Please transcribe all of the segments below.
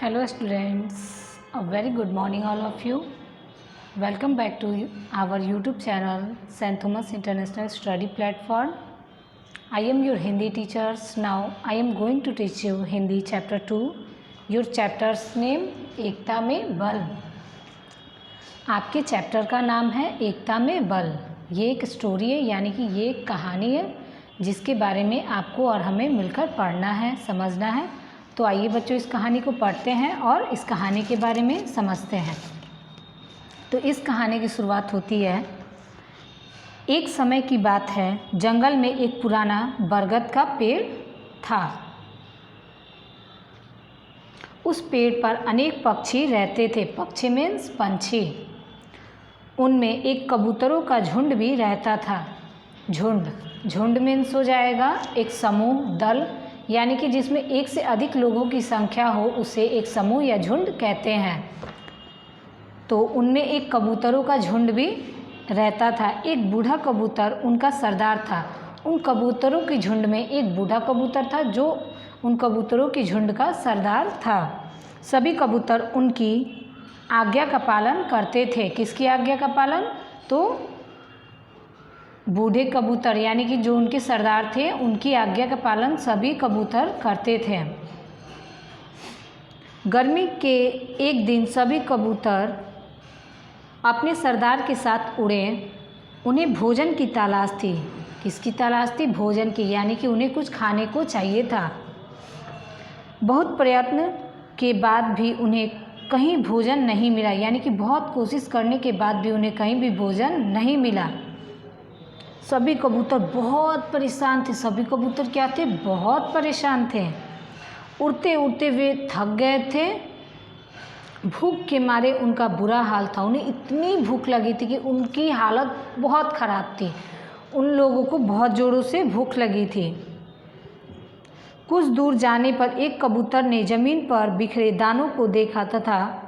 Hello students, a very good morning all of you. Welcome back to our YouTube channel St. Thomas International Study Platform. I am your Hindi teachers. Now I am going to teach you Hindi chapter 2. Your chapter's name एकता में बल. आपके chapter का नाम है एकता में बल. ये एक स्टोरी है यानी कि ये एक कहानी है जिसके बारे में आपको और हमें मिलकर पढ़ना है, समझना है. तो आइए बच्चों इस कहानी को पढ़ते हैं और इस कहानी के बारे में समझते हैं. तो इस कहानी की शुरुआत होती है. एक समय की बात है, जंगल में एक पुराना बरगद का पेड़ था. उस पेड़ पर अनेक पक्षी रहते थे. पक्षी मीन्स पंछी. उनमें एक कबूतरों का झुंड भी रहता था. झुंड मीन्स हो जाएगा एक समूह, दल, यानी कि जिसमें एक से अधिक लोगों की संख्या हो उसे एक समूह या झुंड कहते हैं. तो उनमें एक कबूतरों का झुंड भी रहता था. एक बूढ़ा कबूतर उनका सरदार था. उन कबूतरों की झुंड में एक बूढ़ा कबूतर था जो उन कबूतरों की झुंड का सरदार था. सभी कबूतर उनकी आज्ञा का पालन करते थे. किसकी आज्ञा का पालन? तो बूढ़े कबूतर यानी कि जो उनके सरदार थे उनकी आज्ञा का पालन सभी कबूतर करते थे. गर्मी के एक दिन सभी कबूतर अपने सरदार के साथ उड़े. उन्हें भोजन की तलाश थी. किसकी तलाश थी? भोजन की, यानी कि उन्हें कुछ खाने को चाहिए था. बहुत प्रयत्न के बाद भी उन्हें कहीं भोजन नहीं मिला, यानी कि बहुत कोशिश करने के बाद भी उन्हें कहीं भी भोजन नहीं मिला. सभी कबूतर बहुत परेशान थे. सभी कबूतर क्या थे? बहुत परेशान थे. उड़ते उड़ते वे थक गए थे. भूख के मारे उनका बुरा हाल था. उन्हें इतनी भूख लगी थी कि उनकी हालत बहुत ख़राब थी. उन लोगों को बहुत ज़ोरों से भूख लगी थी. कुछ दूर जाने पर एक कबूतर ने ज़मीन पर बिखरे दानों को देखा तथा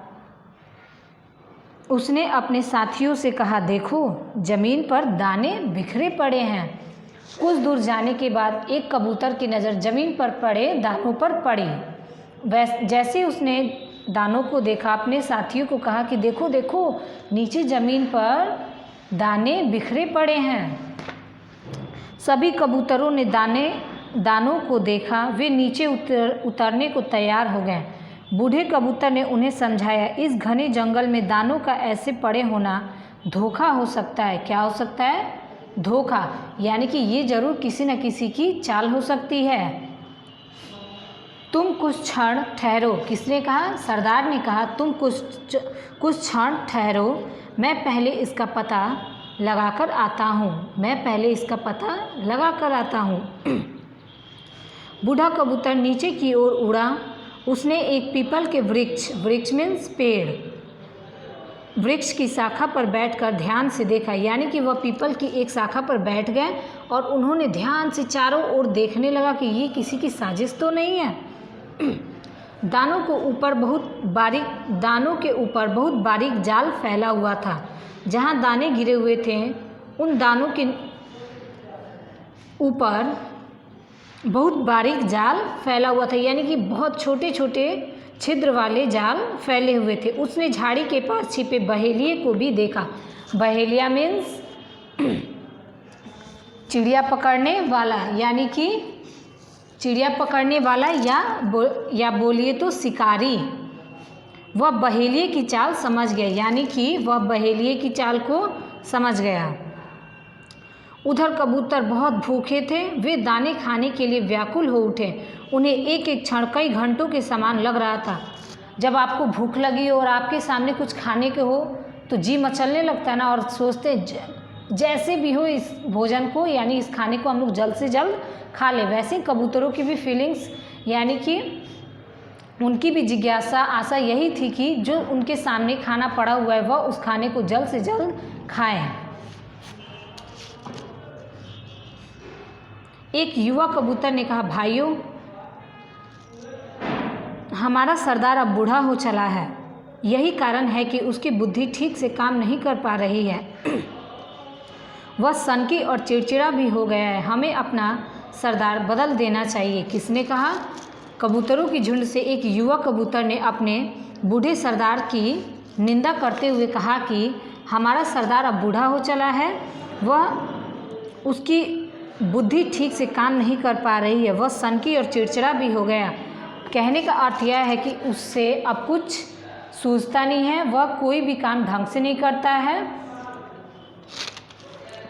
उसने अपने साथियों से कहा, देखो ज़मीन पर दाने बिखरे पड़े हैं. कुछ दूर जाने के बाद एक कबूतर की नज़र ज़मीन पर पड़े दानों पर पड़ी. जैसे उसने दानों को देखा, अपने साथियों को कहा कि देखो देखो नीचे ज़मीन पर दाने बिखरे पड़े हैं. सभी कबूतरों ने दानों को देखा. वे नीचे उतरने को तैयार हो गए. बूढ़े कबूतर ने उन्हें समझाया, इस घने जंगल में दानों का ऐसे पड़े होना धोखा हो सकता है. क्या हो सकता है? धोखा, यानी कि ये ज़रूर किसी न किसी की चाल हो सकती है. तुम कुछ क्षण ठहरो. किसने कहा? सरदार ने कहा, तुम कुछ क्षण ठहरो. मैं पहले इसका पता लगाकर आता हूँ. बूढ़ा कबूतर नीचे की ओर उड़ा. उसने एक पीपल के वृक्ष मीन्स पेड़, वृक्ष की शाखा पर बैठकर ध्यान से देखा. यानी कि वह पीपल की एक शाखा पर बैठ गए और उन्होंने ध्यान से चारों ओर देखने लगा कि ये किसी की साजिश तो नहीं है. दानों के ऊपर बहुत बारीक जाल फैला हुआ था. जहाँ दाने गिरे हुए थे उन दानों के ऊपर बहुत बारीक जाल फैला हुआ था, यानी कि बहुत छोटे छोटे छिद्र वाले जाल फैले हुए थे. उसने झाड़ी के पास छिपे बहेलिए को भी देखा. बहेलिया मीन्स चिड़िया पकड़ने वाला, यानी कि चिड़िया पकड़ने वाला या बोलिए तो शिकारी. वह बहेलिए की चाल समझ गया, यानी कि वह बहेलिए की चाल को समझ गया. उधर कबूतर बहुत भूखे थे. वे दाने खाने के लिए व्याकुल हो उठे. उन्हें एक एक क्षण कई घंटों के समान लग रहा था. जब आपको भूख लगी हो और आपके सामने कुछ खाने के हो तो जी मचलने लगता है ना, और सोचते जैसे भी हो इस भोजन को, यानी इस खाने को हम लोग जल्द से जल्द खा लें. वैसे कबूतरों की भी फीलिंग्स, यानी कि उनकी भी जिज्ञासा, आशा यही थी कि जो उनके सामने खाना पड़ा हुआ है वह उस खाने को जल्द से जल्द खाएं. एक युवा कबूतर ने कहा, भाइयों हमारा सरदार अब बूढ़ा हो चला है. यही कारण है कि उसकी बुद्धि ठीक से काम नहीं कर पा रही है. वह सनकी और चिड़चिड़ा भी हो गया है. हमें अपना सरदार बदल देना चाहिए. किसने कहा? कबूतरों की झुंड से एक युवा कबूतर ने अपने बूढ़े सरदार की निंदा करते हुए कहा कि हमारा सरदार अब बूढ़ा हो चला है, वह उसकी बुद्धि ठीक से काम नहीं कर पा रही है, वह सनकी और चिड़चिड़ा भी हो गया। कहने का अर्थ यह है कि उससे अब कुछ सूझता नहीं है, वह कोई भी काम ढंग से नहीं करता है,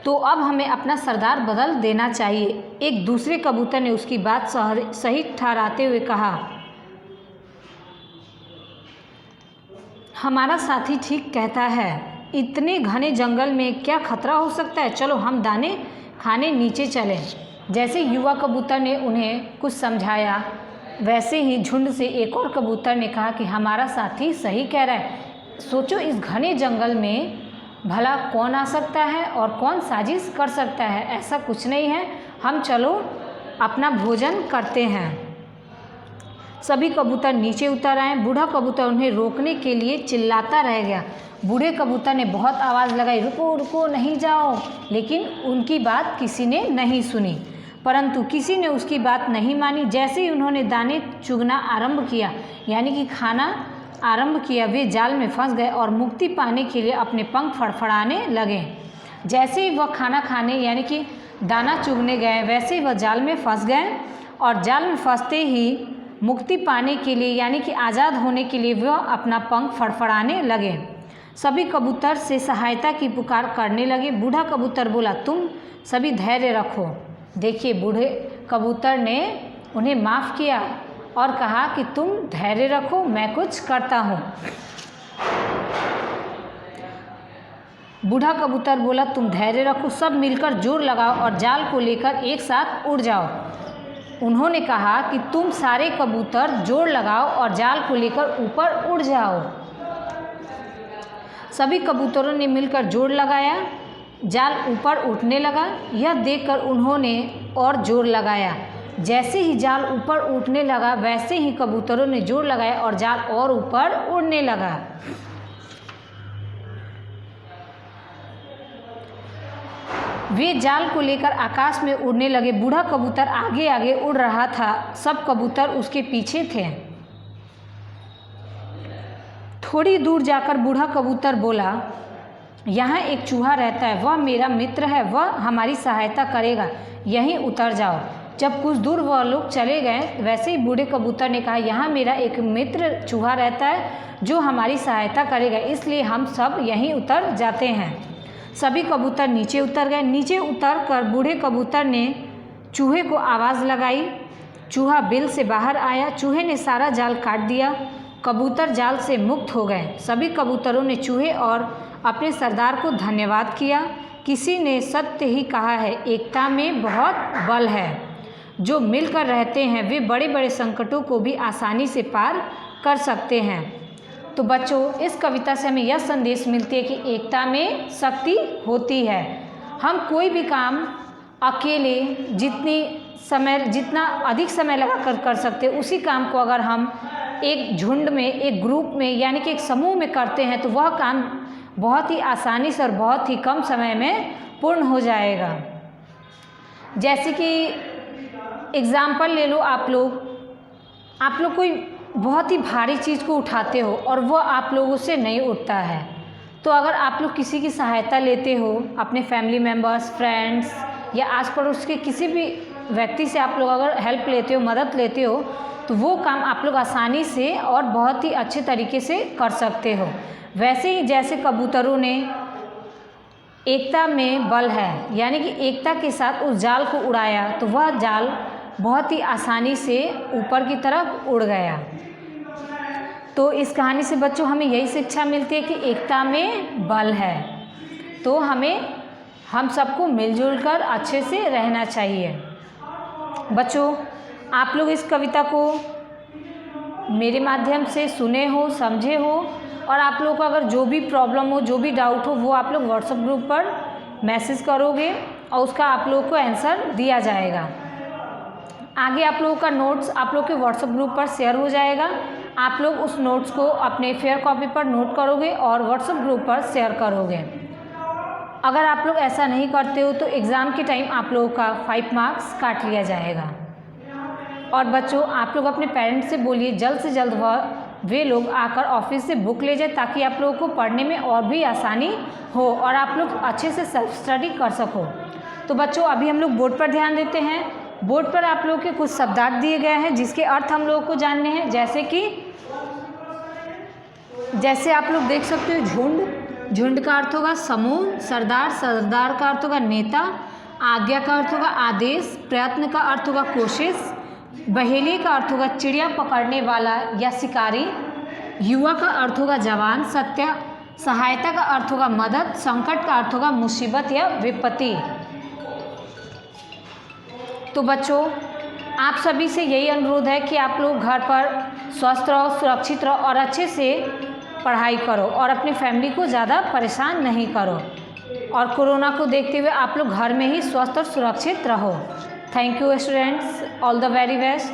तो अब हमें अपना सरदार बदल देना चाहिए। एक दूसरे कबूतर ने उसकी बात सही ठहराते हुए कहा, हमारा साथी ठीक कहता है, इतने घने जंगल में क्या खतरा हो सकता है, चलो हम दाने खाने नीचे चलें। जैसे युवा कबूतर ने उन्हें कुछ समझाया, वैसे ही झुंड से एक और कबूतर ने कहा कि हमारा साथी सही कह रहा है, सोचो इस घने जंगल में भला कौन आ सकता है और कौन साजिश कर सकता है, ऐसा कुछ नहीं है, हम चलो अपना भोजन करते हैं। सभी कबूतर नीचे उतर आए। बूढ़ा कबूतर उन्हें रोकने के लिए चिल्लाता रह गया। बूढ़े कबूतर ने बहुत आवाज़ लगाई, रुको रुको नहीं जाओ, लेकिन उनकी बात किसी ने नहीं सुनी। परंतु किसी ने उसकी बात नहीं मानी। जैसे ही उन्होंने दाने चुगना आरंभ किया, यानी कि खाना आरंभ किया, वे जाल में फंस गए और मुक्ति पाने के लिए अपने पंख फड़फड़ाने लगे। जैसे ही वह खाना खाने यानी कि दाना चुगने गए, वैसे ही वह जाल में फंस गए और जाल में फंसते ही मुक्ति पाने के लिए यानी कि आज़ाद होने के लिए वह अपना पंख फड़फड़ाने लगे। सभी कबूतर से सहायता की पुकार करने लगे। बूढ़ा कबूतर बोला, तुम सभी धैर्य रखो। देखिए, बूढ़े कबूतर ने उन्हें माफ़ किया और कहा कि तुम धैर्य रखो, मैं कुछ करता हूँ। बूढ़ा कबूतर बोला, तुम धैर्य रखो, सब मिलकर जोर लगाओ और जाल को लेकर एक साथ उड़ जाओ। उन्होंने कहा कि तुम सारे कबूतर जोर लगाओ और जाल को लेकर ऊपर उड़ जाओ। सभी कबूतरों ने मिलकर जोर लगाया, जाल ऊपर उठने लगा। यह देखकर उन्होंने और जोर लगाया। जैसे ही जाल ऊपर उठने लगा, वैसे ही कबूतरों ने जोर लगाया और जाल और ऊपर उड़ने लगा। वे जाल को लेकर आकाश में उड़ने लगे। बूढ़ा कबूतर आगे आगे उड़ रहा था, सब कबूतर उसके पीछे थे। थोड़ी दूर जाकर बूढ़ा कबूतर बोला, यहाँ एक चूहा रहता है, वह मेरा मित्र है, वह हमारी सहायता करेगा, यहीं उतर जाओ। जब कुछ दूर वह लोग चले गए, वैसे ही बूढ़े कबूतर ने कहा, यहाँ मेरा एक मित्र चूहा रहता है जो हमारी सहायता करेगा, इसलिए हम सब यहीं उतर जाते हैं। सभी कबूतर नीचे उतर गए। नीचे उतर कर बूढ़े कबूतर ने चूहे को आवाज़ लगाई। चूहा बिल से बाहर आया। चूहे ने सारा जाल काट दिया। कबूतर जाल से मुक्त हो गए। सभी कबूतरों ने चूहे और अपने सरदार को धन्यवाद किया। किसी ने सत्य ही कहा है, एकता में बहुत बल है। जो मिलकर रहते हैं वे बड़े बड़े संकटों को भी आसानी से पार कर सकते हैं। तो बच्चों, इस कविता से हमें यह संदेश मिलती है कि एकता में शक्ति होती है। हम कोई भी काम अकेले जितना अधिक समय लगाकर कर सकते हैं, उसी काम को अगर हम एक झुंड में, एक ग्रुप में यानी कि एक समूह में करते हैं तो वह काम बहुत ही आसानी से और बहुत ही कम समय में पूर्ण हो जाएगा। जैसे कि एग्ज़ाम्पल ले लो, आप लोग कोई बहुत ही भारी चीज़ को उठाते हो और वह आप लोगों से नहीं उठता है, तो अगर आप लोग किसी की सहायता लेते हो, अपने फैमिली मेम्बर्स, फ्रेंड्स या आस पड़ोस के किसी भी व्यक्ति से आप लोग अगर हेल्प लेते हो, मदद लेते हो, तो वो काम आप लोग आसानी से और बहुत ही अच्छे तरीके से कर सकते हो। वैसे ही जैसे कबूतरों ने एकता में बल है यानी कि एकता के साथ उस जाल को उड़ाया, तो वह जाल बहुत ही आसानी से ऊपर की तरफ उड़ गया। तो इस कहानी से बच्चों हमें यही शिक्षा मिलती है कि एकता में बल है। तो हम सबको मिलजुल कर अच्छे से रहना चाहिए। बच्चों, आप लोग इस कविता को मेरे माध्यम से सुने हो, समझे हो, और आप लोग को अगर जो भी प्रॉब्लम हो, जो भी डाउट हो, वो आप लोग व्हाट्सएप ग्रुप पर मैसेज करोगे और उसका आप लोगों को आंसर दिया जाएगा। आगे आप लोगों का नोट्स आप लोग के व्हाट्सएप ग्रुप पर शेयर हो जाएगा। आप लोग उस नोट्स को अपने फेयर कॉपी पर नोट करोगे और व्हाट्सएप ग्रुप पर शेयर करोगे। अगर आप लोग ऐसा नहीं करते हो तो एग्ज़ाम के टाइम आप लोगों का 5 मार्क्स काट लिया जाएगा। और बच्चों आप लोग अपने पेरेंट्स से बोलिए जल्द से जल्द वे लोग आकर ऑफिस से बुक ले जाए, ताकि आप लोगों को पढ़ने में और भी आसानी हो और आप लोग अच्छे से सेल्फ स्टडी कर सको। तो बच्चों अभी हम लोग बोर्ड पर ध्यान देते हैं। बोर्ड पर आप लोगों के कुछ शब्दार्थ दिए गए हैं जिसके अर्थ हम लोगों को जानने हैं। जैसे आप लोग देख सकते हो, झुंड, झुंड का अर्थ होगा समूह, सरदार, सरदार का अर्थ होगा नेता, आज्ञा का अर्थ होगा आदेश, प्रयत्न का अर्थ होगा कोशिश, बहेली का अर्थ होगा चिड़िया पकड़ने वाला या शिकारी, युवा का अर्थ होगा जवान, सत्य, सहायता का अर्थ होगा मदद, संकट का अर्थ होगा मुसीबत या विपत्ति। तो बच्चों आप सभी से यही अनुरोध है कि आप लोग घर पर स्वस्थ रहो, सुरक्षित रहो और अच्छे से पढ़ाई करो और अपनी फैमिली को ज़्यादा परेशान नहीं करो, और कोरोना को देखते हुए आप लोग घर में ही स्वस्थ और सुरक्षित रहो। Thank you students, all the very best.